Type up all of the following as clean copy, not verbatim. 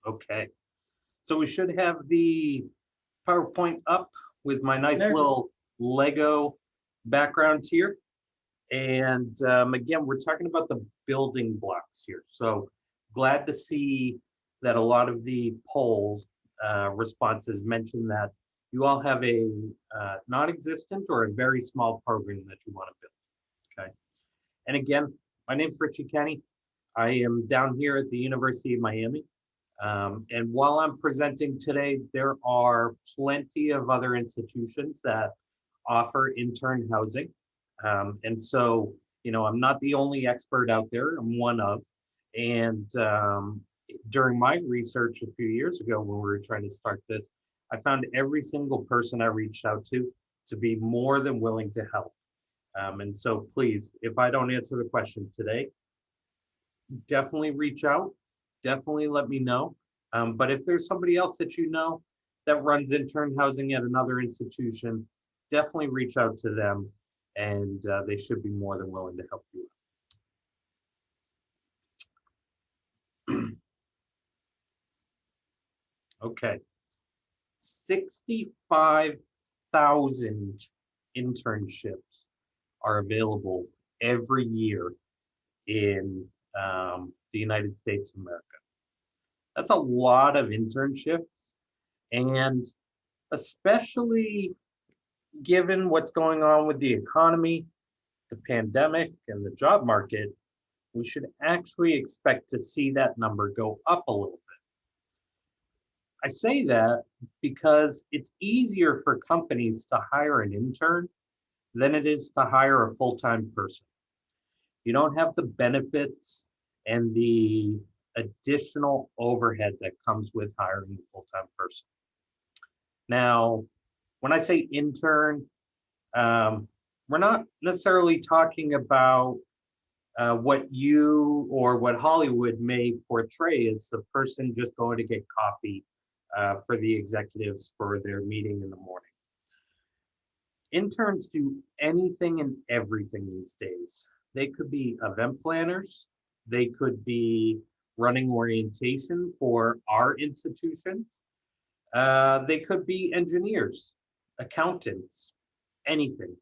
Okay, so we should have the PowerPoint up with my It's nice there. little Lego background here. And again, we're talking about the building blocks here. So glad to see that a lot of the polls responses mention that you all have a non-existent or a very small program that you want to build. Okay. And again, my name's Richie Kenny. I am down here at the University of Miami. And while I'm presenting today, there are plenty of other institutions that offer intern housing. And so, I'm not the only expert out there, I'm one of. And during my research a few years ago when we were trying to start this, I found every single person I reached out to be more than willing to help. And so please, if I don't answer the question today, definitely reach out, definitely let me know. But if there's somebody else that you know that runs intern housing at another institution, definitely reach out to them and they should be more than willing to help you out. Okay, 65,000 internships are available every year in the United States of America. That's a lot of internships. And especially given what's going on with the economy, the pandemic, and the job market, we should actually expect to see that number go up a little bit. I say that because it's easier for companies to hire an intern than it is to hire a full-time person. You don't have the benefits and the additional overhead that comes with hiring a full-time person. Now, when I say intern, we're not necessarily talking about what you or what Hollywood may portray as the person just going to get coffee for the executives for their meeting in the morning. Interns do anything and everything these days. They could be event planners, they could be running orientation for our institutions, they could be engineers, accountants, anything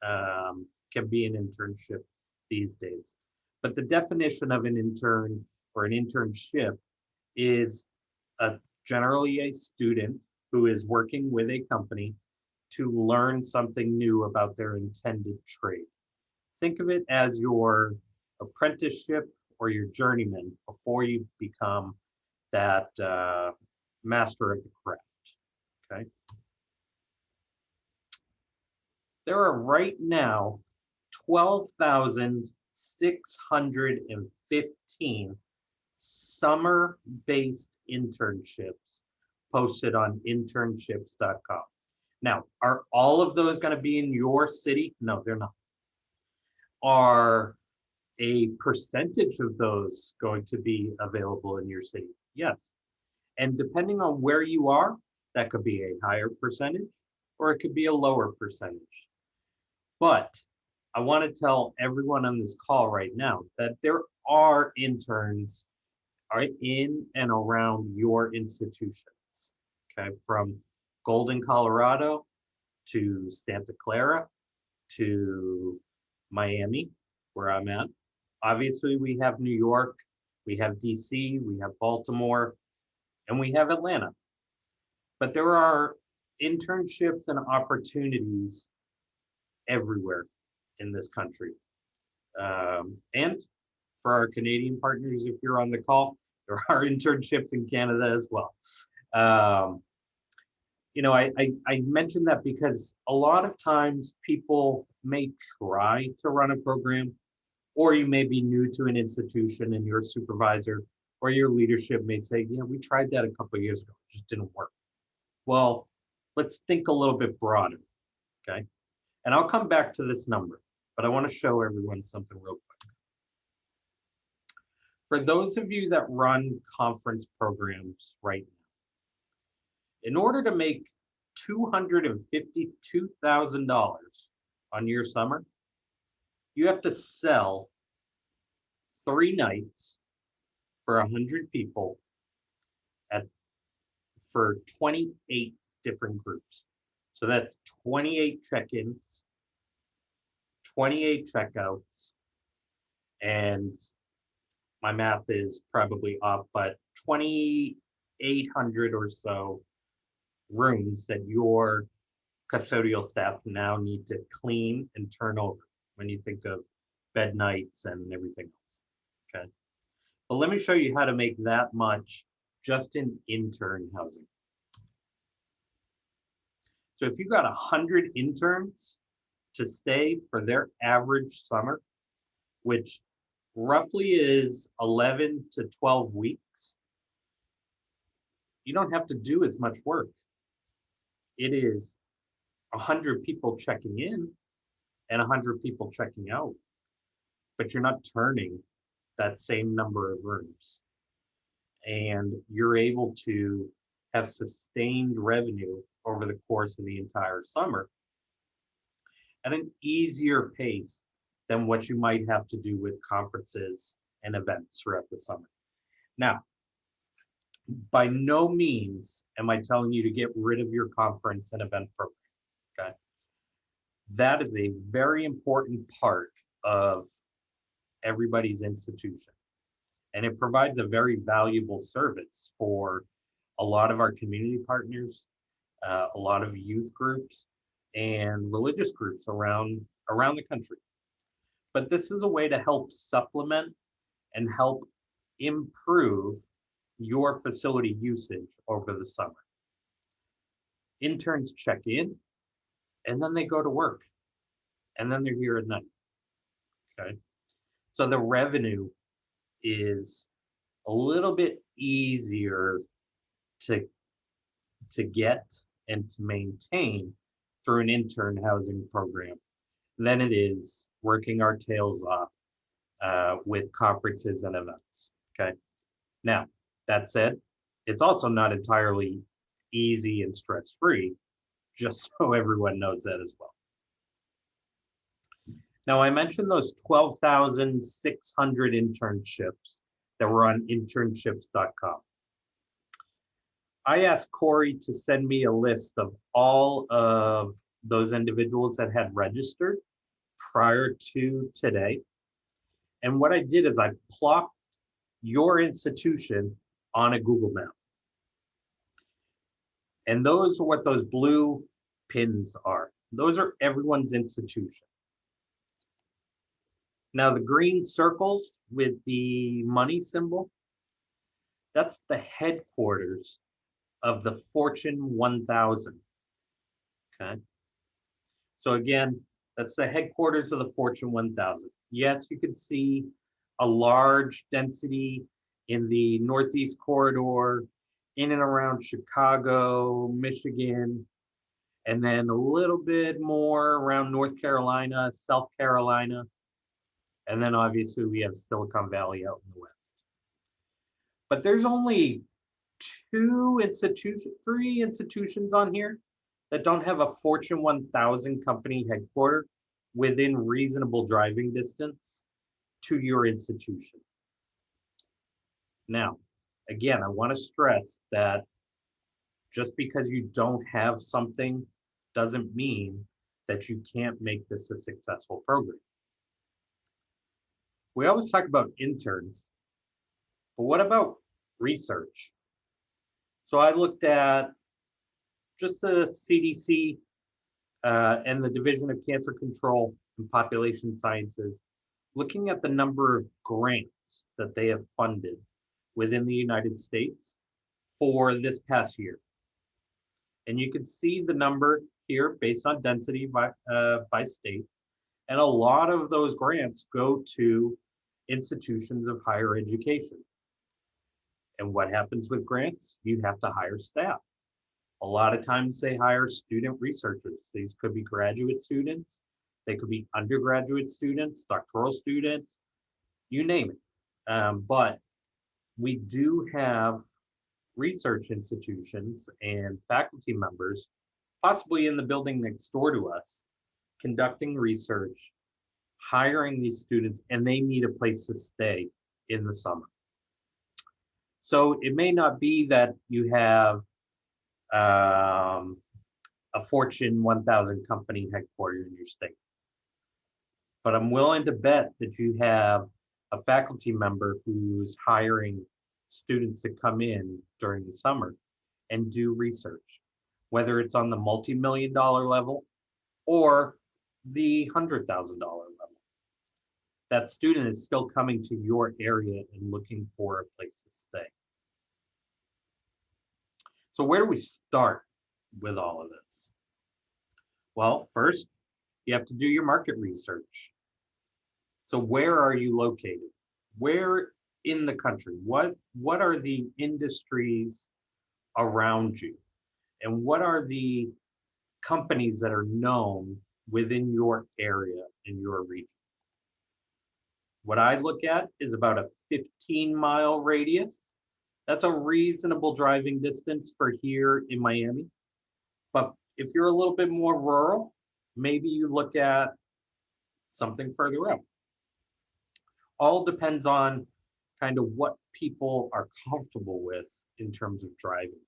can be an internship these days. But the definition of an intern or an internship is generally a student who is working with a company to learn something new about their intended trade. Think of it as your apprenticeship or your journeyman before you become that master of the craft. Okay. There are right now 12,615 summer-based internships posted on internships.com. Now, are all of those going to be in your city? No, they're not. Are a percentage of those going to be available in your city? Yes. And depending on where you are, that could be a higher percentage or it could be a lower percentage. But I want to tell everyone on this call right now that there are interns in and around your institutions, okay, from Golden, Colorado to Santa Clara to Miami, where I'm at. Obviously, we have New York, we have DC, we have Baltimore, and we have Atlanta. But there are internships and opportunities everywhere in this country. And for our Canadian partners, if you're on the call, there are internships in Canada as well. I mentioned that because a lot of times people may try to run a program, or you may be new to an institution and your supervisor or your leadership may say, yeah, we tried that a couple of years ago, it just didn't work. Well, let's think a little bit broader, okay? And I'll come back to this number, but I want to show everyone something real quick. For those of you that run conference programs right now, in order to make $252,000 on your summer, you have to sell 3 nights for 100 people at for 28 different groups. So that's 28 check-ins, 28 checkouts, and my math is probably off, but 2,800 or so rooms that your custodial staff now need to clean and turn over when you think of bed nights and everything else. Okay. But let me show you how to make that much just in intern housing. So if you got 100 interns to stay for their average summer, which roughly is 11 to 12 weeks, you don't have to do as much work. It is 100 people checking in and 100 people checking out, but you're not turning that same number of rooms. And you're able to have sustained revenue over the course of the entire summer at an easier pace than what you might have to do with conferences and events throughout the summer. Now, by no means am I telling you to get rid of your conference and event program, okay? That is a very important part of everybody's institution. And it provides a very valuable service for a lot of our community partners, a lot of youth groups, and religious groups around the country. But this is a way to help supplement and help improve your facility usage over the summer. Interns check in, and then they go to work, and then they're here at night, okay? So the revenue is a little bit easier to get and to maintain through an intern housing program than it is working our tails off with conferences and events, okay? Now, that said, it's also not entirely easy and stress-free, just so everyone knows that as well. Now, I mentioned those 12,600 internships that were on internships.com. I asked Corey to send me a list of all of those individuals that had registered prior to today. And what I did is I plopped your institution on a Google map. And those are what those blue pins are. Those are everyone's institution. Now the green circles with the money symbol, that's the headquarters of the Fortune 1000, okay? So again, that's the headquarters of the Fortune 1000. Yes, you can see a large density in the Northeast corridor, in and around Chicago, Michigan, and then a little bit more around North Carolina, South Carolina, and then obviously we have Silicon Valley out in the West. But there's only three institutions on here that don't have a Fortune 1000 company headquarters within reasonable driving distance to your institution. Now, again, I want to stress that just because you don't have something doesn't mean that you can't make this a successful program. We always talk about interns, but what about research? So I looked at just the CDC and the Division of Cancer Control and Population Sciences, looking at the number of grants that they have funded within the United States for this past year. And you can see the number here based on density by state. And a lot of those grants go to institutions of higher education. And what happens with grants? You have to hire staff. A lot of times they hire student researchers. These could be graduate students. They could be undergraduate students, doctoral students, you name it. But we do have research institutions and faculty members, possibly in the building next door to us, conducting research, hiring these students, and they need a place to stay in the summer. So it may not be that you have a Fortune 1000 company headquartered in your state, but I'm willing to bet that you have a faculty member who's hiring students to come in during the summer and do research, whether it's on the multi-million-dollar level or the $100,000 level. That student is still coming to your area and looking for a place to stay. So where do we start with all of this? Well, first, you have to do your market research. So where are you located? Where in the country? What are the industries around you? And what are the companies that are known within your area in your region? What I look at is about a 15-mile radius. That's a reasonable driving distance for here in Miami. But if you're a little bit more rural, maybe you look at something further up. All depends on kind of what people are comfortable with in terms of driving.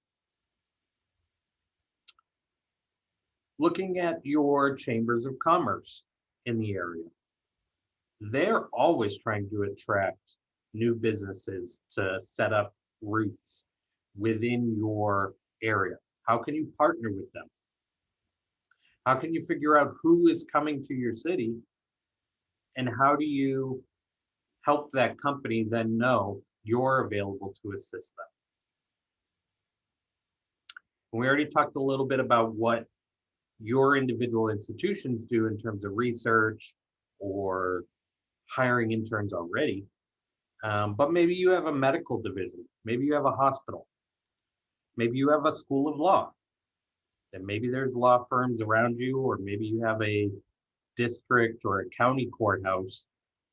Looking at your chambers of commerce in the area, they're always trying to attract new businesses to set up roots within your area. How can you partner with them? How can you figure out who is coming to your city, and how do you help that company then know you're available to assist them? And we already talked a little bit about what your individual institutions do in terms of research or hiring interns already. But maybe you have a medical division, maybe you have a hospital, maybe you have a school of law, and maybe there's law firms around you, or maybe you have a district or a county courthouse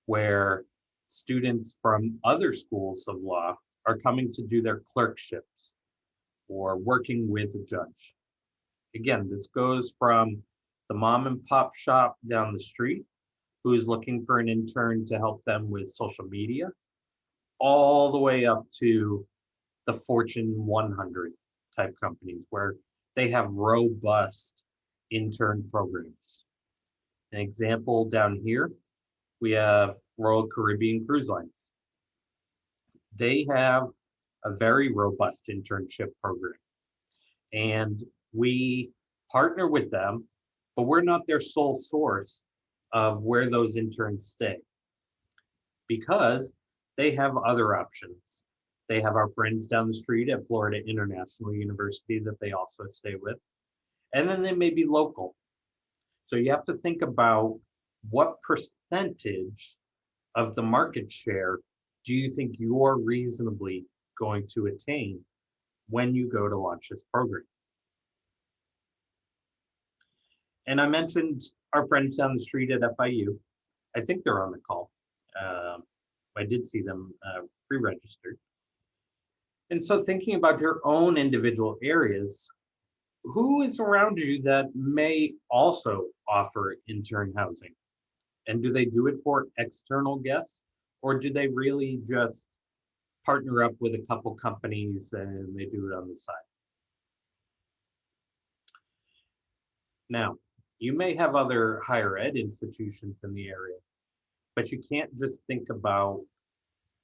where students from other schools of law are coming to do their clerkships or working with a judge. Again, this goes from the mom and pop shop down the street who's looking for an intern to help them with social media, all the way up to the Fortune 100 type companies where they have robust intern programs. An example down here, we have Royal Caribbean Cruise Lines. They have a very robust internship program, and we partner with them, but we're not their sole source of where those interns stay, because they have other options. They have our friends down the street at Florida International University that they also stay with, and then they may be local. So you have to think about what percentage of the market share do you think you're reasonably going to attain when you go to launch this program? And I mentioned our friends down the street at FIU. I think they're on the call. I did see them pre-registered. And so thinking about your own individual areas, who is around you that may also offer intern housing? And do they do it for external guests, or do they really just partner up with a couple companies and they do it on the side? Now, you may have other higher ed institutions in the area, but you can't just think about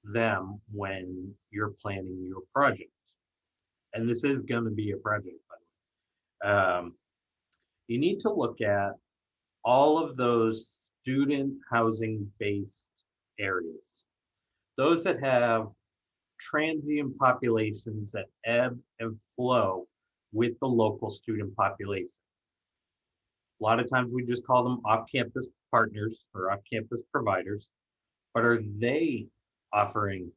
them when you're planning your project. And this is going to be a project, by the way. You need to look at all of those student housing based areas, those that have transient populations that ebb and flow with the local student population. A lot of times we just call them off-campus partners or off-campus providers, but are they offering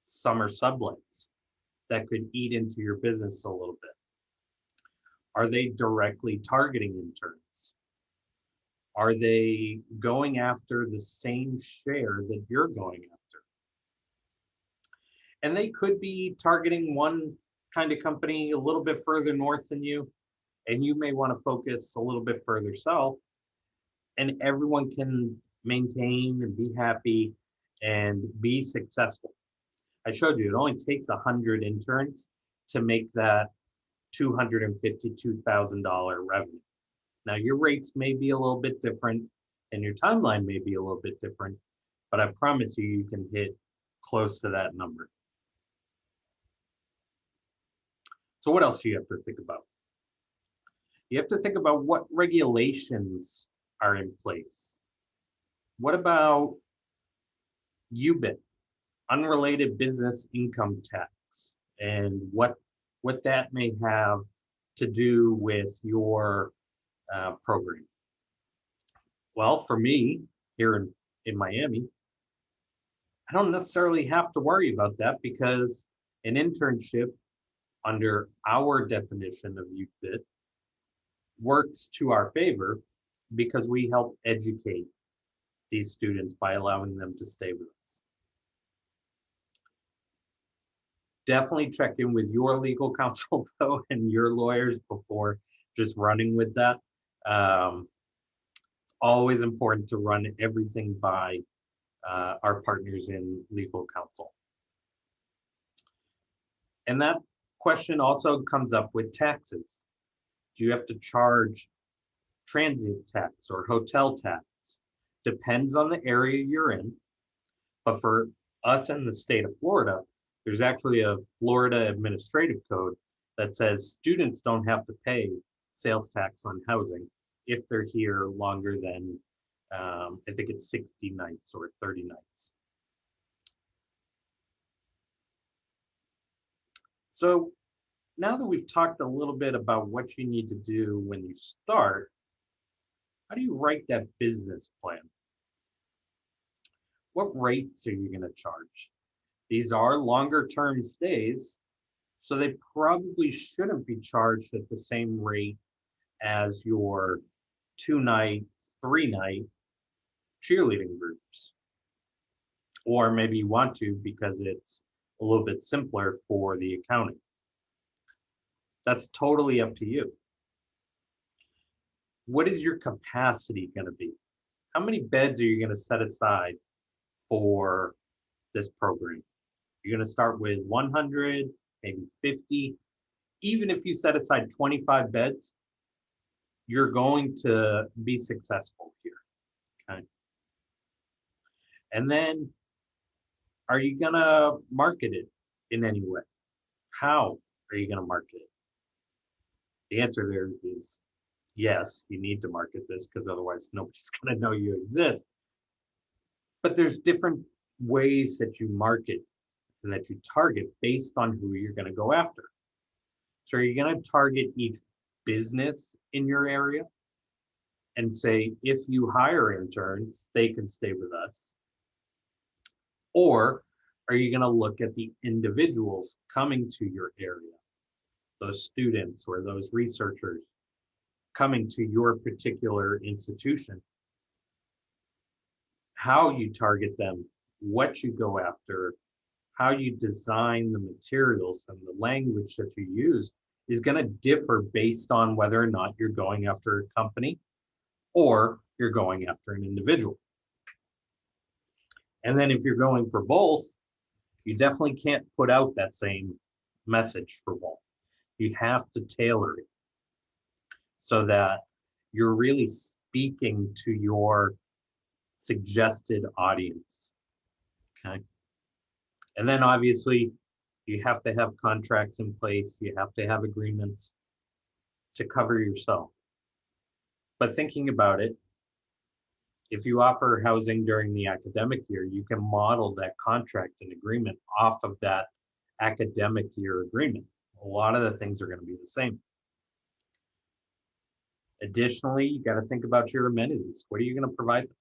summer sublets that could eat into your business a little bit? Are they directly targeting interns? Are they going after the same share that you're going after? And they could be targeting one kind of company a little bit further north than you, and you may want to focus a little bit further south, and everyone can maintain and be happy and be successful. I showed you, it only takes 100 interns to make that $252,000 revenue. Now, your rates may be a little bit different and your timeline may be a little bit different, but I promise you, you can hit close to that number. So what else do you have to think about? You have to think about what regulations are in place. What about UBIT, unrelated business income tax, and what that may have to do with your program? Well, for me here in Miami, I don't necessarily have to worry about that because an internship under our definition of UBIT works to our favor because we help educate these students by allowing them to stay with us. Definitely check in with your legal counsel though and your lawyers before just running with that. It's always important to run everything by our partners in legal counsel. And that question also comes up with taxes. Do you have to charge transient tax or hotel tax? Depends on the area you're in. But for us in the state of Florida, there's actually a Florida administrative code that says students don't have to pay sales tax on housing if they're here longer than, I think it's 60 nights or 30 nights. So now that we've talked a little bit about what you need to do when you start, how do you write that business plan? What rates are you going to charge? These are longer term stays, so they probably shouldn't be charged at the same rate as your 2-night, 3-night cheerleading groups. Or maybe you want to because it's a little bit simpler for the accounting. That's totally up to you. What is your capacity going to be? How many beds are you going to set aside for this program? You're going to start with 100, maybe 50. Even if you set aside 25 beds, you're going to be successful here, okay? And then, are you going to market it in any way? How are you going to market it? The answer there is yes, you need to market this because otherwise nobody's going to know you exist. But there's different ways that you market and that you target based on who you're going to go after. So are you going to target each business in your area and say, if you hire interns, they can stay with us? Or are you going to look at the individuals coming to your area, those students or those researchers coming to your particular institution? How you target them, what you go after, how you design the materials and the language that you use is going to differ based on whether or not you're going after a company or you're going after an individual. And then if you're going for both, you definitely can't put out that same message for both. You have to tailor it so that you're really speaking to your suggested audience, okay? And then obviously you have to have contracts in place, you have to have agreements to cover yourself. But thinking about it, if you offer housing during the academic year, you can model that contract and agreement off of that academic year agreement. A lot of the things are going to be the same. Additionally, you got to think about your amenities. What are you going to provide them?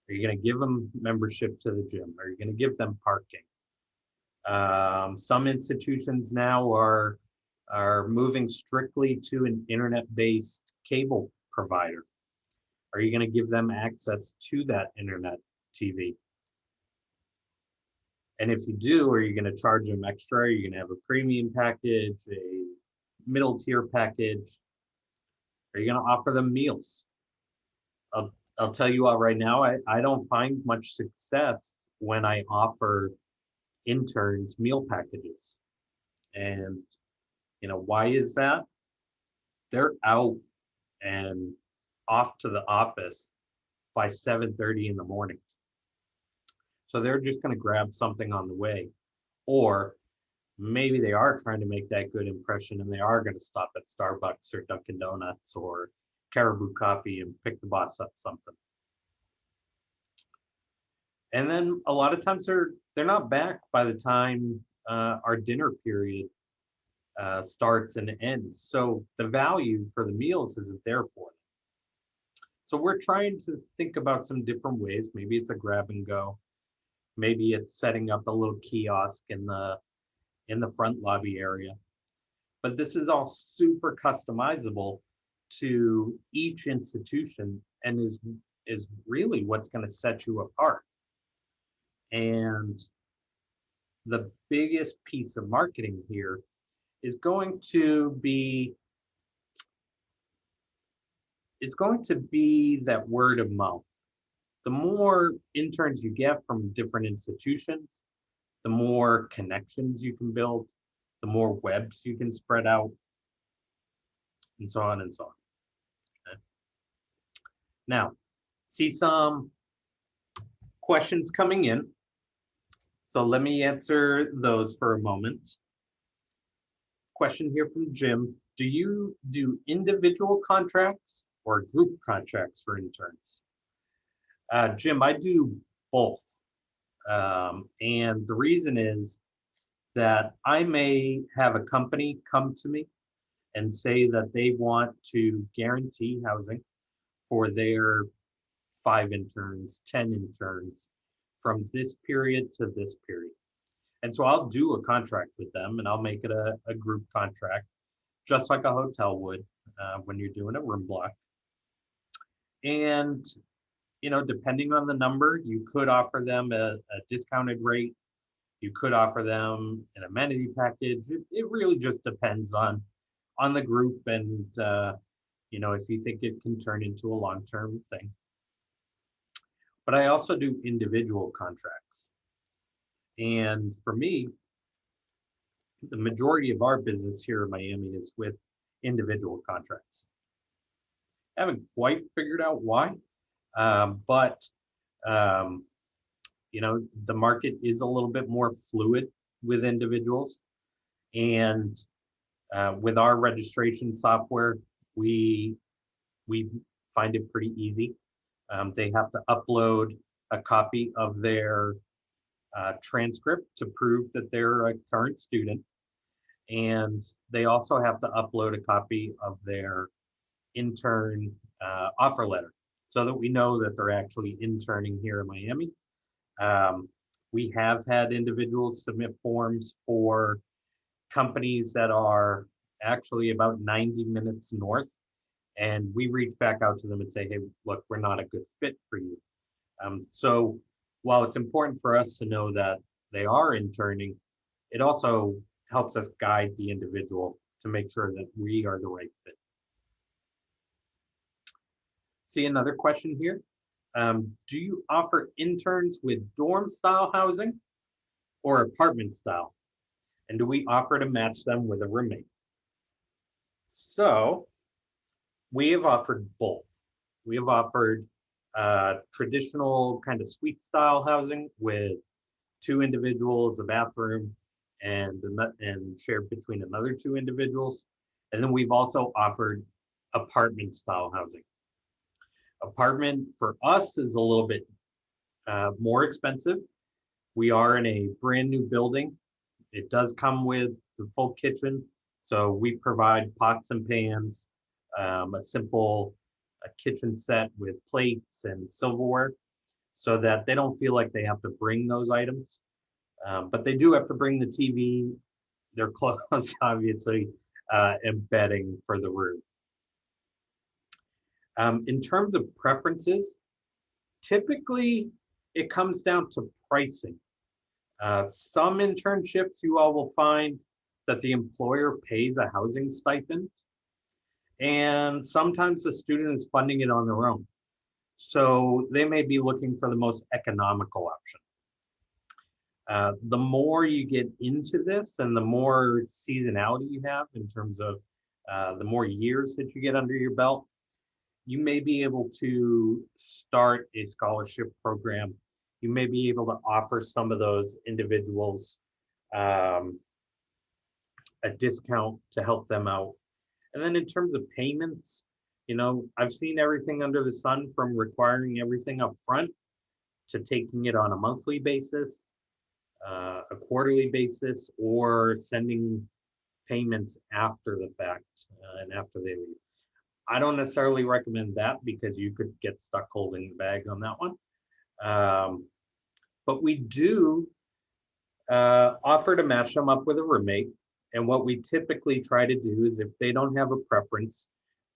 Are you going to give them membership to the gym? Are you going to give them parking? Some institutions now are moving strictly to an internet-based cable provider. Are you going to give them access to that internet TV? And if you do, are you going to charge them extra? Are you going to have a premium package, a middle tier package? Are you going to offer them meals? I'll tell you all right now, I don't find much success when I offer interns meal packages. And, why is that? They're out and off to the office by 7:30 in the morning. So they're just going to grab something on the way. Or maybe they are trying to make that good impression and they are going to stop at Starbucks or Dunkin' Donuts or Caribou Coffee and pick the boss up something. And then a lot of times they're not back by the time our dinner period starts and ends. So the value for the meals isn't there for them. So we're trying to think about some different ways. Maybe it's a grab and go. Maybe it's setting up a little kiosk in the front lobby area. But this is all super customizable to each institution and is really what's going to set you apart. And the biggest piece of marketing here is going to be that word of mouth. The more interns you get from different institutions, the more connections you can build, the more webs you can spread out, and so on and so on. Okay. Now, see some questions coming in. So let me answer those for a moment. Question here from Jim. Do you do individual contracts or group contracts for interns? Jim, I do both. And the reason is that I may have a company come to me and say that they want to guarantee housing for their 5 interns, 10 interns from this period to this period. And so I'll do a contract with them and I'll make it a group contract, just like a hotel would when you're doing a room block. And, depending on the number, you could offer them a discounted rate. You could offer them an amenity package. It really just depends on the group and, if you think it can turn into a long-term thing. But I also do individual contracts. And for me, the majority of our business here in Miami is with individual contracts. I haven't quite figured out why, but the market is a little bit more fluid with individuals. And with our registration software, we find it pretty easy. They have to upload a copy of their transcript to prove that they're a current student. And they also have to upload a copy of their intern offer letter so that we know that they're actually interning here in Miami. We have had individuals submit forms for companies that are actually about 90 minutes north. And we reach back out to them and say, hey, look, we're not a good fit for you. So while it's important for us to know that they are interning, it also helps us guide the individual to make sure that we are the right fit. See another question here. Do you offer interns with dorm style housing or apartment style? And do we offer to match them with a roommate? So we have offered both. We have offered traditional kind of suite style housing with 2 individuals, a bathroom, and shared between another 2 individuals. And then we've also offered apartment style housing. Apartment for us is a little bit more expensive. We are in a brand new building. It does come with the full kitchen. So we provide pots and pans, a simple kitchen set with plates and silverware so that they don't feel like they have to bring those items. But they do have to bring the TV, their clothes, obviously, and bedding for the room. In terms of preferences, typically it comes down to pricing. Some internships you all will find that the employer pays a housing stipend, and sometimes the student is funding it on their own. So they may be looking for the most economical The more you get into this and the more seasonality you have in terms of the more years that you get under your belt, you may be able to start a scholarship program. You may be able to offer some of those individuals um, a discount to help them out. And then in terms of payments, I've seen everything under the sun from requiring everything up front to taking it on a monthly basis, a quarterly basis, or sending payments after the fact and after they leave. I don't necessarily recommend that because you could get stuck holding the bag on that one. But we do offer to match them up with a roommate. And what we typically try to do is if they don't have a preference,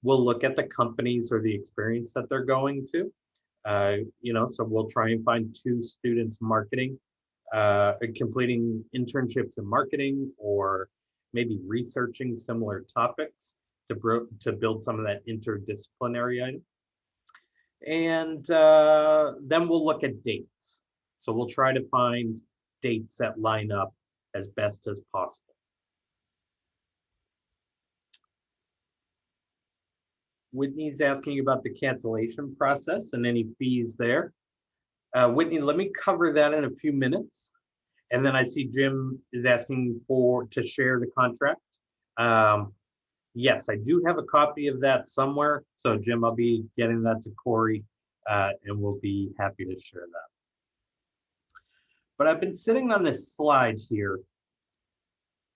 we'll look at the companies or the experience that they're going to. So we'll try and find 2 students marketing, completing internships in marketing, or maybe researching similar topics to build some of that interdisciplinary item. And then we'll look at dates. So we'll try to find dates that line up as best as possible. Whitney's asking about the cancellation process and any fees there. Whitney, let me cover that in a few minutes. And then I see Jim is asking to share the contract. Yes, I do have a copy of that somewhere. So Jim, I'll be getting that to Corey and we'll be happy to share that. But I've been sitting on this slide here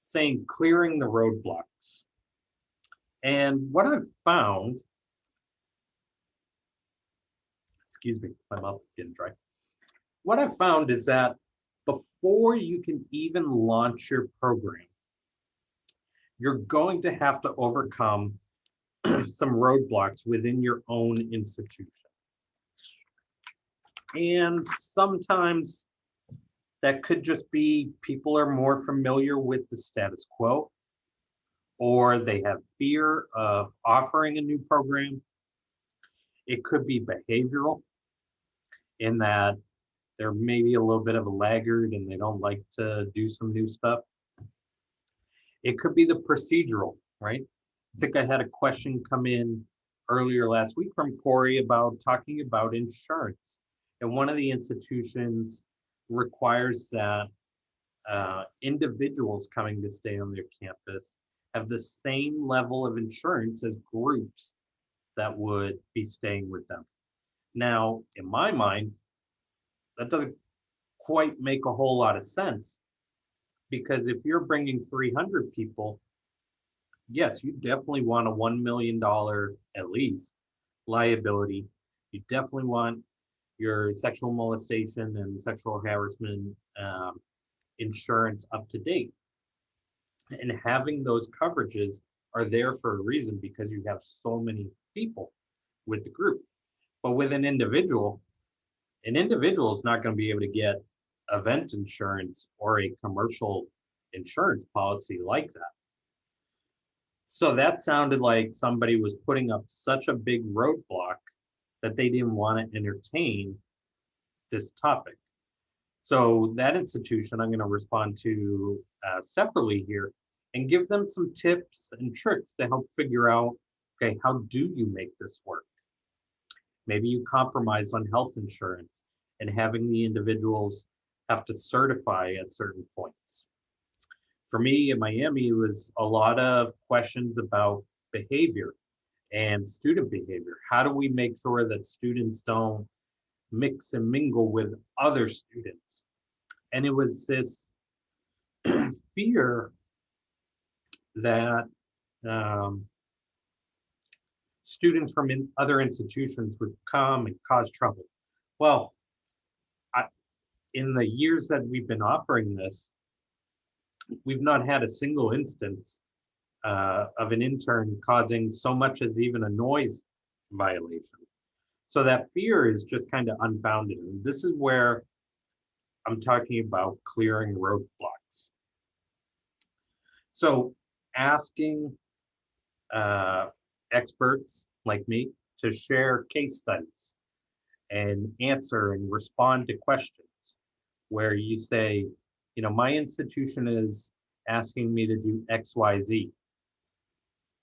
saying clearing the roadblocks. And what I've found, excuse me, my mouth is getting dry. What I've found is that before you can even launch your program, you're going to have to overcome some roadblocks within your own institution. And sometimes that could just be people are more familiar with the status quo, or they have fear of offering a new program. It could be behavioral, in that they're maybe a little bit of a laggard and they don't like to do some new stuff. It could be the procedural, right? I think I had a question come in earlier last week from Corey about talking about insurance. And one of the institutions requires that individuals coming to stay on their campus have the same level of insurance as groups that would be staying with them. Now, in my mind, that doesn't quite make a whole lot of sense, because if you're bringing 300 people, yes, you definitely want a $1 million at least liability. You definitely want your sexual molestation and sexual harassment insurance up to date. And having those coverages are there for a reason, because you have so many people with the group. But with an individual is not going to be able to get event insurance or a commercial insurance policy like that. So that sounded like somebody was putting up such a big roadblock that they didn't want to entertain this topic. So that institution I'm going to respond to separately here and give them some tips and tricks to help figure out, okay, how do you make this work? Maybe you compromise on health insurance and having the individuals have to certify at certain points. For me in Miami, it was a lot of questions about behavior and student behavior. How do we make sure that students don't mix and mingle with other students? And it was this fear that students from other institutions would come and cause trouble. Well, in the years that we've been offering this, we've not had a single instance of an intern causing so much as even a noise violation. So that fear is just kind of unfounded. And this is where I'm talking about clearing roadblocks. So asking experts like me to share case studies and answer and respond to questions where you say, my institution is asking me to do XYZ.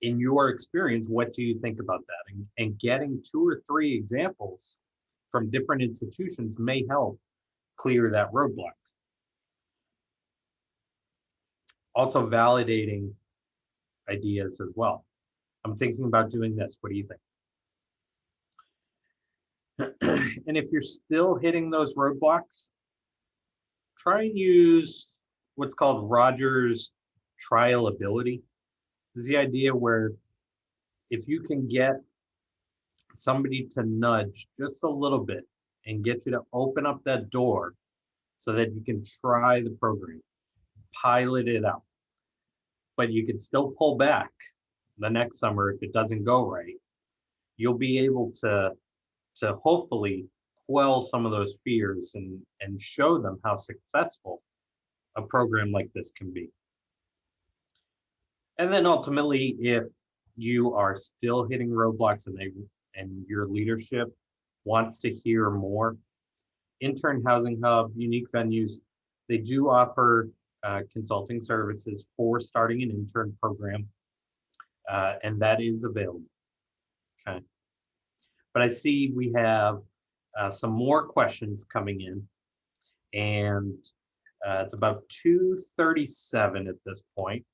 In your experience, what do you think about that? And getting 2 or 3 examples from different institutions may help clear that roadblock. Also validating ideas as well. I'm thinking about doing this. What do you think? And if you're still hitting those roadblocks, try and use what's called Rogers trialability. This is the idea where if you can get somebody to nudge just a little bit and get you to open up that door so that you can try the program, pilot it out, but you can still pull back the next summer if it doesn't go right, you'll be able to hopefully quell some of those fears and show them how successful a program like this can be. And then ultimately, if you are still hitting roadblocks and your leadership wants to hear more, Intern Housing Hub, Unique Venues, they do offer consulting services for starting an intern program, and that is available. Okay. But I see we have some more questions coming in, and it's about 2:37 at this point.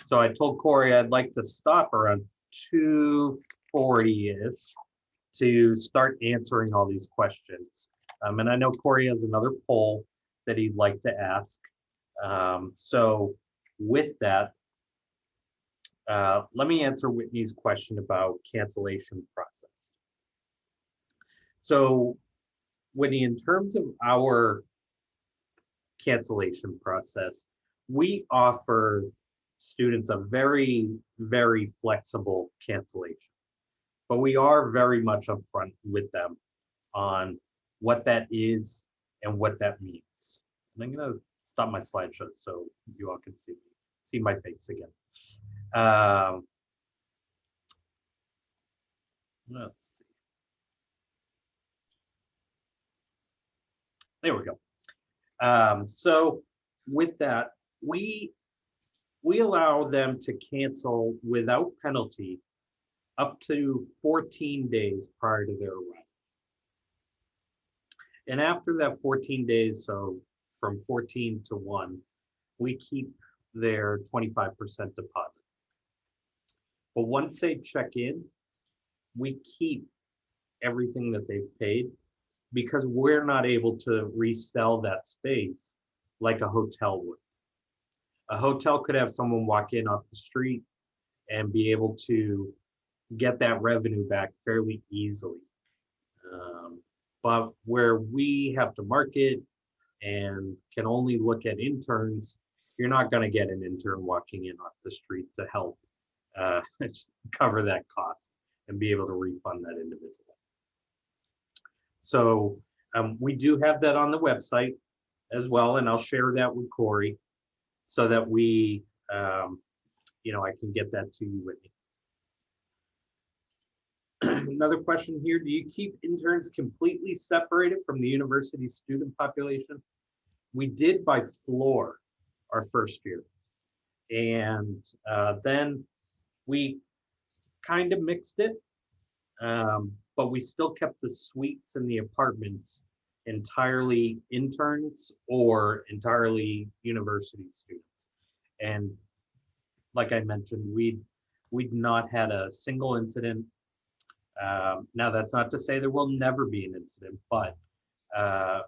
So I told Corey I'd like to stop around 2:40-ish to start answering all these questions. And I know Corey has another poll that he'd like to ask. So with that, let me answer Whitney's question about cancellation process. So Whitney, in terms of our cancellation process, we offer students a very, very flexible cancellation, but we are very much upfront with them on what that is and what that means. And I'm gonna stop my slideshow so you all can see my face again. Let's see. There we go. So with that, we allow them to cancel without penalty up to 14 days prior to their arrival. And after that 14 days, so from 14 to 1, we keep their 25% deposit. But once they check in, we keep everything that they've paid because we're not able to resell that space like a hotel would. A hotel could have someone walk in off the street and be able to get that revenue back fairly easily. But where we have to market and can only look at interns, you're not going to get an intern walking in off the street to help cover that cost and be able to refund that individual. So we do have that on the website as well, and I'll share that with Corey so that we, I can get that to you, Whitney. Another question here, do you keep interns completely separated from the university student population? We did by floor our first year. And then we kind of mixed it, but we still kept the suites and the apartments entirely interns or entirely university students. And like I mentioned, we'd not had a single incident. Now that's not to say there will never be an incident, but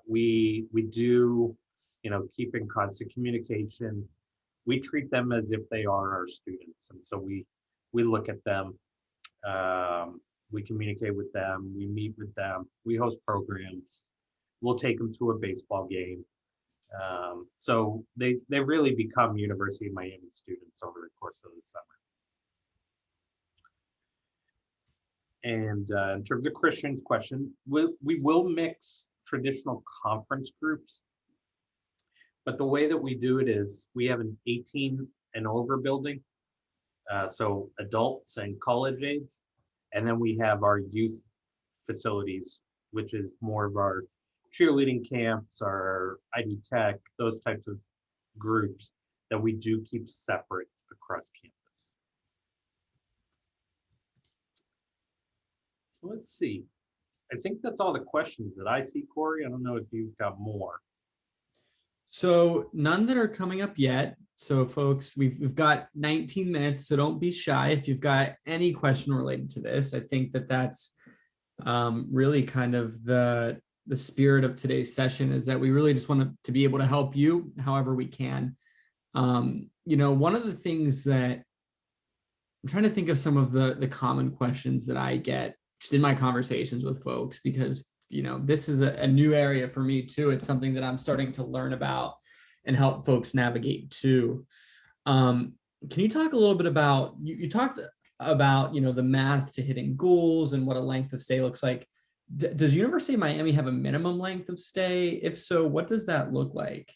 we do, keep in constant communication. We treat them as if they are our students, and so we look at them, we communicate with them, we meet with them, we host programs, we'll take them to a baseball game. So they really become University of Miami students over the course of the summer. And in terms of Christian's question, we will mix traditional conference groups, but the way that we do it is we have an 18 and over building, so adults and college age, and then we have our youth facilities, which is more of our cheerleading camps, our ID Tech, those types of groups that we do keep separate across campus. So let's see. I think that's all the questions that I see, Corey. I don't know if you've got more. So none that are coming up yet. So folks, we've got 19 minutes, so don't be shy if you've got any question related to this. I think that that's really kind of the spirit of today's session, is that we really just want to be able to help you however we can. One of the things that I'm trying to think of, some of the common questions that I get just in my conversations with folks, because this is a new area for me too. It's something that I'm starting to learn about and help folks navigate too. Can you talk a little bit about, you talked about, the math to hitting goals and what a length of stay looks like. Does University of Miami have a minimum length of stay? If so, what does that look like?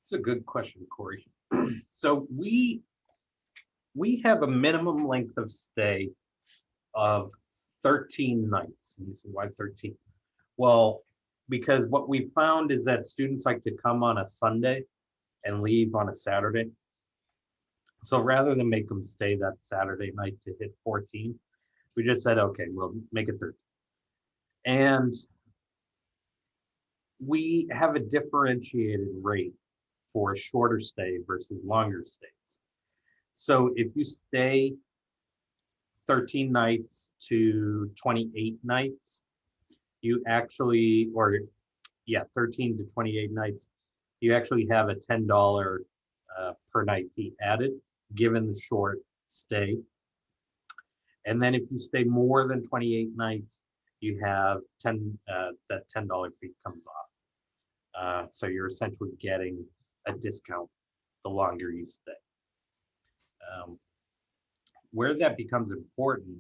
It's a good question, Corey. So we have a minimum length of stay of 13 nights. And you say, why 13? Well, because what we found is that students like to come on a Sunday and leave on a Saturday. So rather than make them stay that Saturday night to hit 14, we just said, okay, we'll make it 13. And we have a differentiated rate for a shorter stay versus longer stays. So if you stay 13 nights to 28 nights, you actually, 13 to 28 nights, you actually have a $10 per night fee added, given the short stay. And then if you stay more than 28 nights, you have that $10 fee comes off. So you're essentially getting a discount the longer you stay. Where that becomes important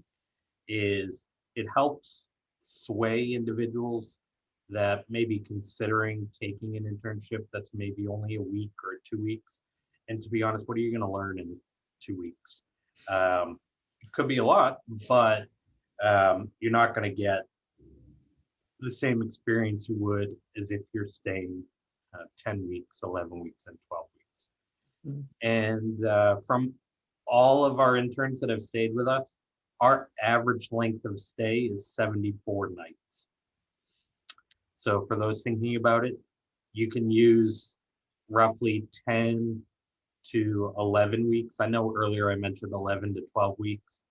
is it helps sway individuals that may be considering taking an internship that's maybe only a week or 2 weeks. And to be honest, what are you going to learn in 2 weeks? It could be a lot, but you're not going to get the same experience you would as if you're staying 10 weeks, 11 weeks, and 12 weeks. Mm-hmm. And from all of our interns that have stayed with us, our average length of stay is 74 nights. So for those thinking about it, you can use roughly 10 to 11 weeks. I know earlier I mentioned 11 to 12 weeks.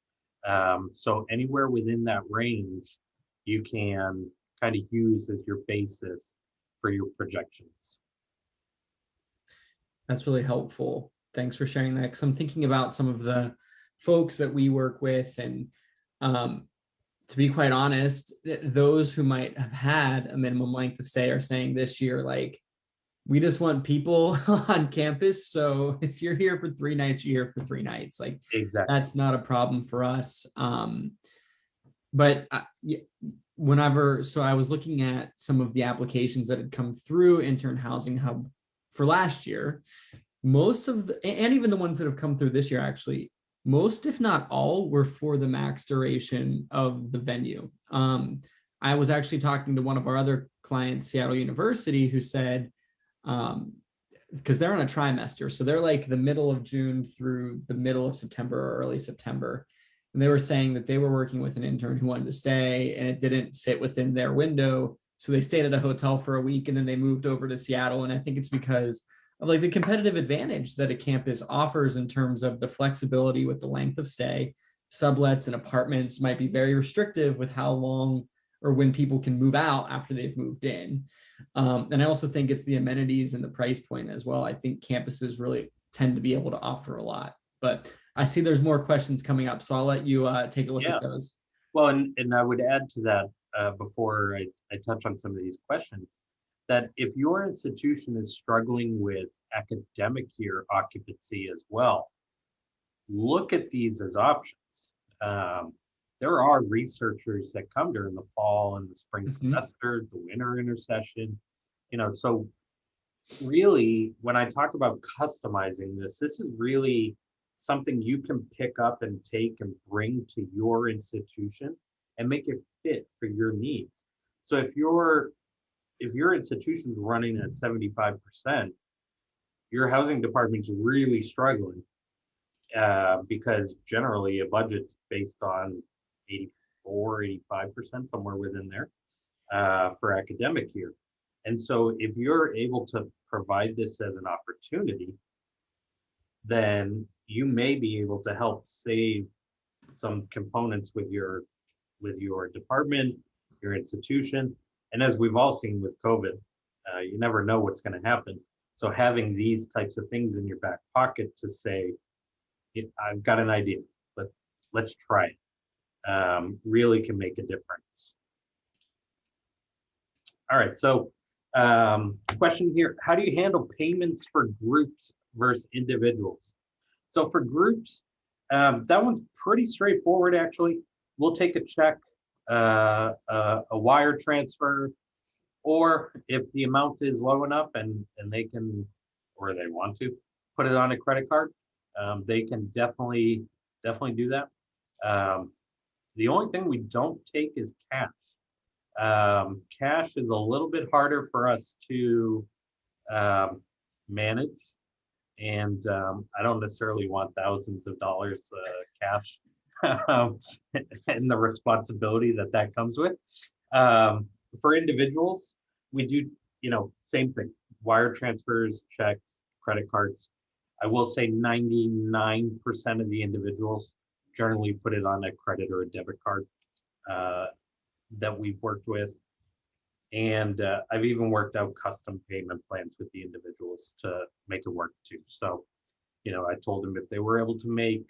So anywhere within that range, you can kind of use as your basis for your projections. That's really helpful. Thanks for sharing that, because I'm thinking about some of the folks that we work with, and to be quite honest, those who might have had a minimum length of stay are saying this year, like, we just want people on campus. So if you're here for 3 nights, you're here for 3 nights. Like, exactly. That's not a problem for us. But so I was looking at some of the applications that had come through Intern Housing Hub for last year. Most of and even the ones that have come through this year, actually, most, if not all, were for the max duration of the venue. I was actually talking to one of our other clients, Seattle University, who said, because they're on a trimester, so they're like the middle of June through the middle of September or early September. And they were saying that they were working with an intern who wanted to stay and it didn't fit within their window. So they stayed at a hotel for a week and then they moved over to Seattle. And I think it's because of like the competitive advantage that a campus offers in terms of the flexibility with the length of stay. Sublets and apartments might be very restrictive with how long or when people can move out after they've moved in. And I also think it's the amenities and the price point as well. I think campuses really tend to be able to offer a lot, but I see there's more questions coming up, so I'll let you take a look at those. Well, and I would add to that before I touch on some of these questions, that if your institution is struggling with academic year occupancy as well, look at these as options. There are researchers that come during the fall and the spring semester, the winter intercession, so really when I talk about customizing this is really something you can pick up and take and bring to your institution and make it fit for your needs. So if you're if your institution's running at 75%, your housing department's really struggling, because generally a budget's based on 84, 85%, somewhere within there, for academic year. And so if you're able to provide this as an opportunity, then you may be able to help save some components with your department, your institution. And as we've all seen with COVID, you never know what's going to happen. So having these types of things in your back pocket to say, I've got an idea, but let's try it, really can make a difference. All right, so question here, how do you handle payments for groups versus individuals? So for groups, that one's pretty straightforward, actually. We'll take a check, a wire transfer, or if the amount is low enough and they can, or they want to, put it on a credit card, they can definitely do that. The only thing we don't take is cash. Cash is a little bit harder for us to manage, and I don't necessarily want thousands of dollars cash and the responsibility that comes with. For individuals, we do, same thing, wire transfers, checks, credit cards. I will say 99% of the individuals generally put it on a credit or a debit card that we've worked with. And I've even worked out custom payment plans with the individuals to make it work too. So, I told them if they were able to make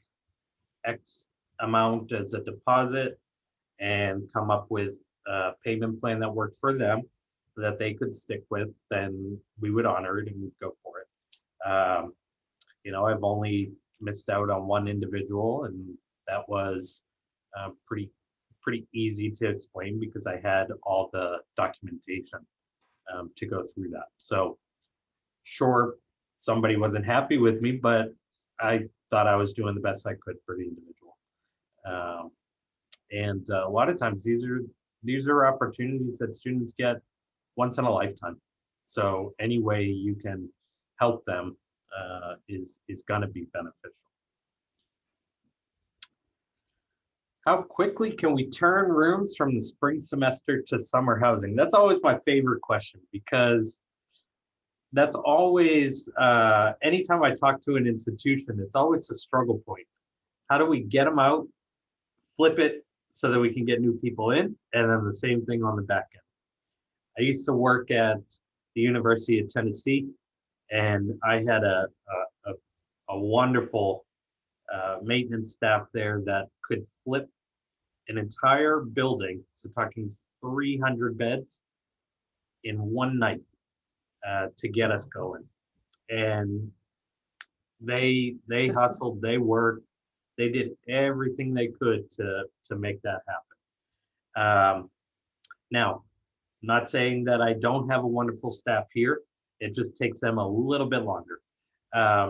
X amount as a deposit and come up with a payment plan that worked for them that they could stick with, then we would honor it and we'd go for it. I've only missed out on one individual, and that was pretty easy to explain because I had all the documentation to go through that. So sure, somebody wasn't happy with me, but I thought I was doing the best I could for the individual. And a lot of times these are opportunities that students get once in a lifetime. So any way you can help them is going to be beneficial. How quickly can we turn rooms from the spring semester to summer housing? That's always my favorite question, because that's always, anytime I talk to an institution, it's always a struggle point. How do we get them out, flip it so that we can get new people in, and then the same thing on the back end. I used to work at the University of Tennessee, and I had a wonderful maintenance staff there that could flip an entire building, so talking 300 beds, in one night to get us going. And they hustled, they worked, they did everything they could to make that happen. Now, not saying that I don't have a wonderful staff here, it just takes them a little bit longer.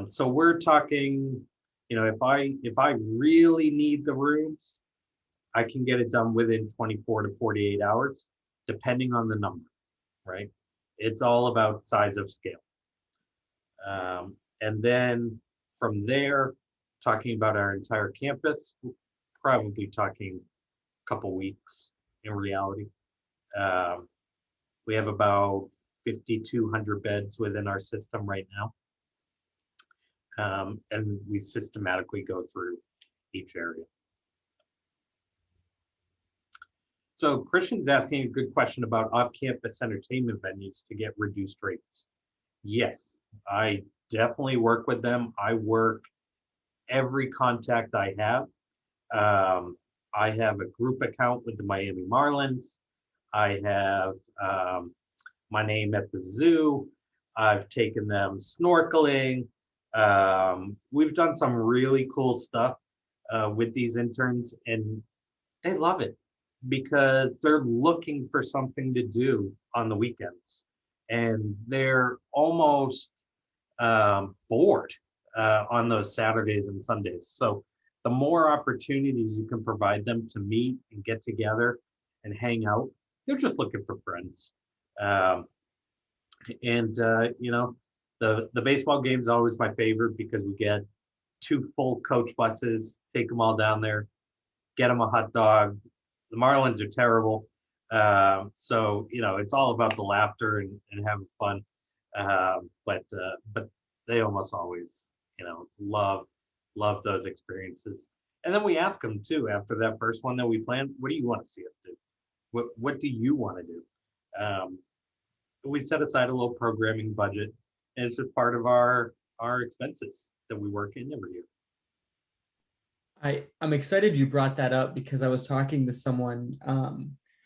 So we're talking, if I really need the rooms, I can get it done within 24 to 48 hours, depending on the number, right? It's all about size of scale. And then from there, talking about our entire campus, probably talking a couple weeks in reality. We have about 5,200 beds within our system right now. And we systematically go through each area. So Christian's asking a good question about off-campus entertainment venues to get reduced rates. Yes, I definitely work with them. I work every contact I have. I have a group account with the Miami Marlins. I have my name at the zoo. I've taken them snorkeling. We've done some really cool stuff with these interns, and they love it because they're looking for something to do on the weekends, and they're almost bored on those Saturdays and Sundays. So the more opportunities you can provide them to meet and get together and hang out, they're just looking for friends. Um, and you know, the baseball game is always my favorite because we get two full coach buses, take them all down there, get them a hot dog. The Marlins are terrible. So, you know, it's all about the laughter and having fun. But they almost always, you know, love those experiences. And then we ask them too after that first one that we planned, what do you want to see us do? What do you want to do? Um, we set aside a little programming budget, and it's just part of our expenses that we work in every year. I'm excited you brought that up because I was talking to someone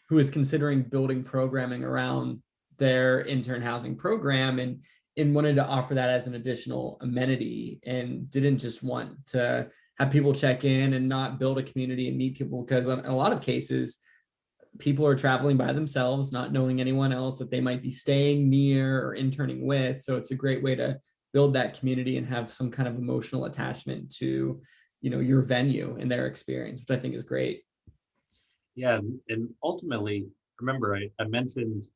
who is considering building programming around their intern housing program and wanted to offer that as an additional amenity and didn't just want to have people check in and not build a community and meet people because in a lot of cases, people are traveling by themselves, not knowing anyone else that they might be staying near or interning with. So it's a great way to build that community and have some kind of emotional attachment to, you know, your venue and their experience, which I think is great. Yeah, and ultimately, remember, I mentioned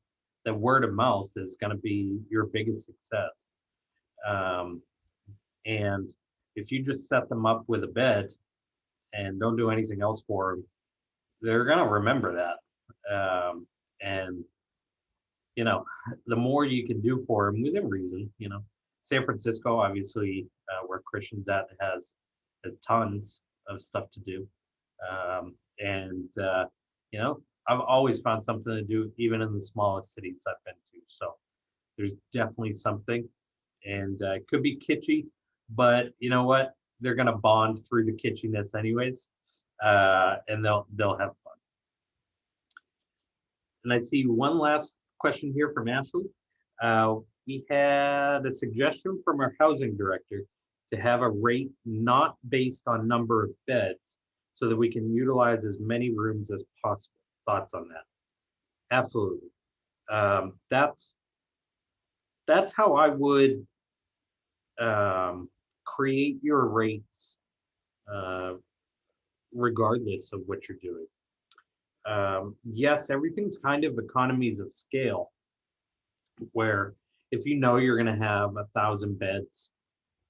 that word of mouth is going to be your biggest success. Um, and if you just set them up with a bed and don't do anything else for them, they're going to remember that. And you know, the more you can do for them within reason, you know, San Francisco, obviously, where Christian's at, has tons of stuff to do. And you know, I've always found something to do, even in the smallest cities I've been to. So there's definitely something, and it could be kitschy, but you know what? They're gonna bond through the kitschiness, anyways, and they'll have fun. And I see one last question here from Ashley. We had a suggestion from our housing director to have a rate not based on number of beds so that we can utilize as many rooms as possible. Thoughts on that? Absolutely. That's how I would create your rates uh, regardless of what you're doing. Yes, everything's kind of economies of scale, where if you know you're going to have 1,000 beds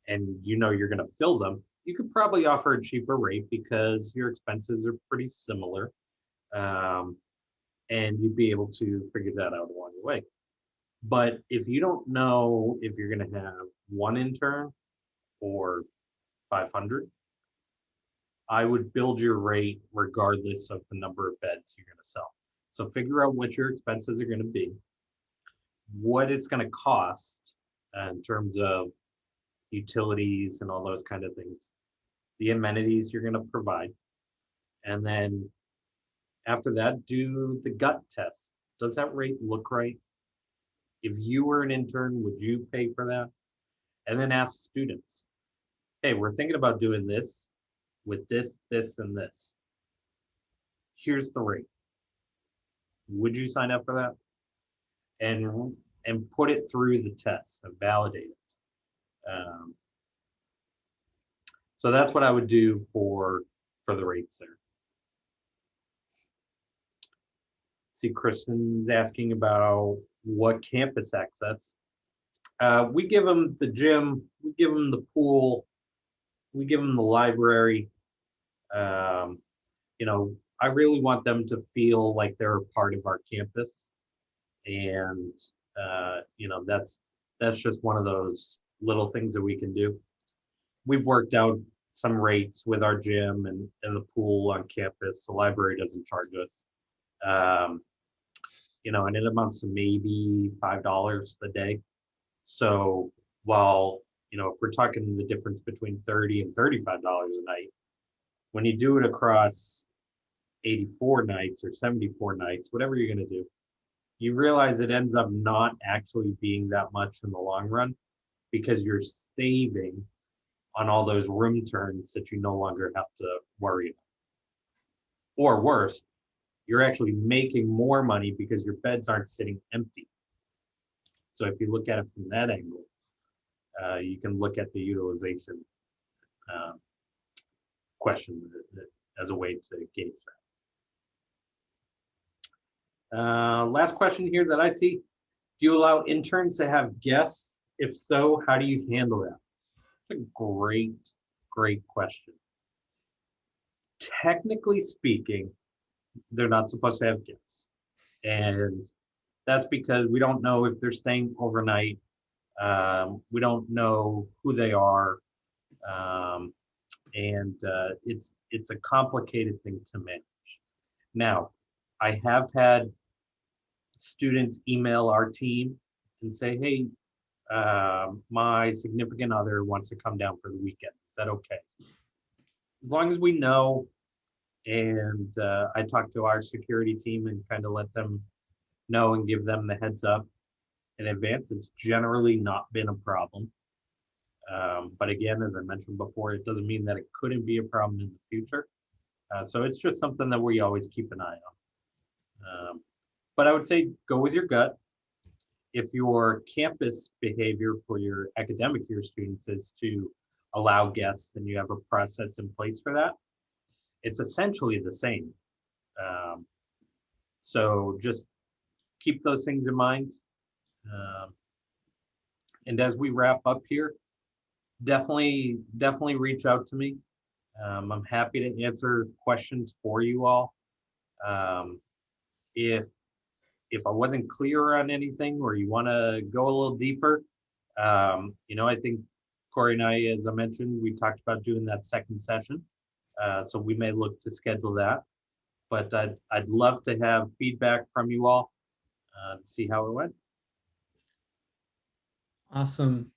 and you know you're going to fill them, you could probably offer a cheaper rate because your expenses are pretty similar, um, and you'd be able to figure that out along the way. But if you don't know if you're going to have one intern or 500, I would build your rate regardless of the number of beds you're going to sell. So figure out what your expenses are going to be, what it's going to cost in terms of utilities and all those kind of things, the amenities you're going to provide, and then after that, do the gut test. Does that rate look right? If you were an intern, would you pay for that? And then ask students, hey, we're thinking about doing this with this, this, and this. Here's the rate. Would you sign up for that? And put it through the test and validate it. So that's what I would do for the rates there. See, Kristen's asking about what campus access. We give them the gym, we give them the pool, we give them the library. Um, you know, I really want them to feel like they're a part of our campus, and you know, that's just one of those little things that we can do. We've worked out some rates with our gym and the pool on campus. The library doesn't charge us. You know, and it amounts to maybe $5 a day. So while, you know, if we're talking the difference between $30 and $35 a night, when you do it across 84 nights or 74 nights, whatever you're going to do, you realize it ends up not actually being that much in the long run because you're saving on all those room turns that you no longer have to worry about. Or worse, you're actually making more money because your beds aren't sitting empty. So if you look at it from that angle, you can look at the utilization uh, question as a way to gauge that. Last question here that I see, Do you allow interns to have guests? If so, how do you handle that? It's a great question. Technically speaking, they're not supposed to have guests. And that's because we don't know if they're staying overnight. We don't know who they are. It's a complicated thing to manage. Now, I have had students email our team and say, hey, my significant other wants to come down for the weekend. Is that okay? As long as we know, and I talk to our security team and kind of let them know and give them the heads up in advance, it's generally not been a problem. But again, as I mentioned before, it doesn't mean that it couldn't be a problem in the future. So it's just something that we always keep an eye on. But I would say go with your gut. If your campus behavior for your academic year students is to allow guests and you have a process in place for that, it's essentially the same. So just keep those things in mind. And as we wrap up here, definitely reach out to me. I'm happy to answer questions for you all. If I wasn't clear on anything or you want to go a little deeper, I think Corey and I, as I mentioned, we talked about doing that second session. So we may look to schedule that. But I'd love to have feedback from you all and see how it went. Awesome.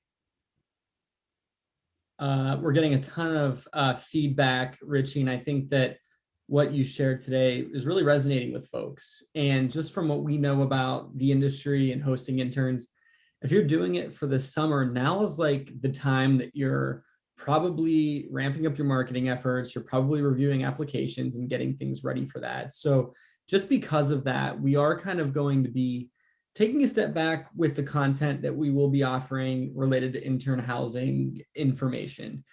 We're getting a ton of feedback, Richie, and I think that what you shared today is really resonating with folks. And just from what we know about the industry and hosting interns, if you're doing it for the summer, now is like the time that you're probably ramping up your marketing efforts. You're probably reviewing applications and getting things ready for that. So just because of that, we are kind of going to be taking a step back with the content that we will be offering related to intern housing information.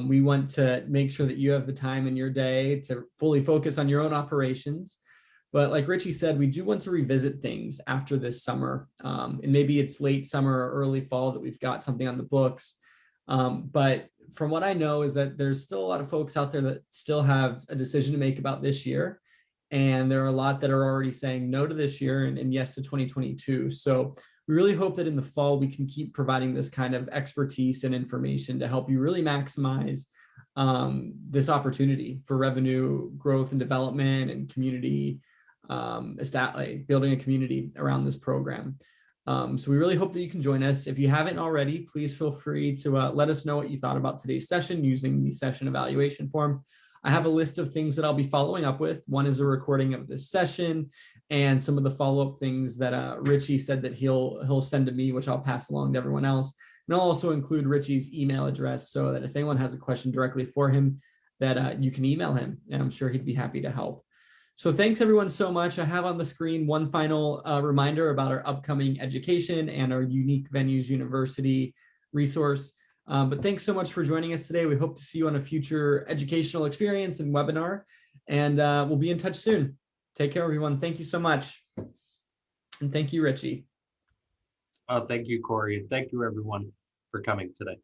We want to make sure that you have the time in your day to fully focus on your own operations. But like Richie said, we do want to revisit things after this summer. And maybe it's late summer or early fall that we've got something on the books. But from what I know is that there's still a lot of folks out there that still have a decision to make about this year. And there are a lot that are already saying no to this year and yes to 2022. So we really hope that in the fall, we can keep providing this kind of expertise and information to help you really maximize this opportunity for revenue growth and development and community, building a community around this program. So we really hope that you can join us. If you haven't already, please feel free to let us know what you thought about today's session using the session evaluation form. I have a list of things that I'll be following up with. One is a recording of this session and some of the follow-up things that Richie said that he'll send to me, which I'll pass along to everyone else. And I'll also include Richie's email address so that if anyone has a question directly for him, that you can email him, and I'm sure he'd be happy to help. So thanks everyone so much. I have on the screen one final reminder about our upcoming education and our Unique Venues University resource. But thanks so much for joining us today. We hope to see you on a future educational experience and webinar, and we'll be in touch soon. Take care, everyone. Thank you so much. And thank you, Richie. Thank you, Corey. And thank you, everyone, for coming today.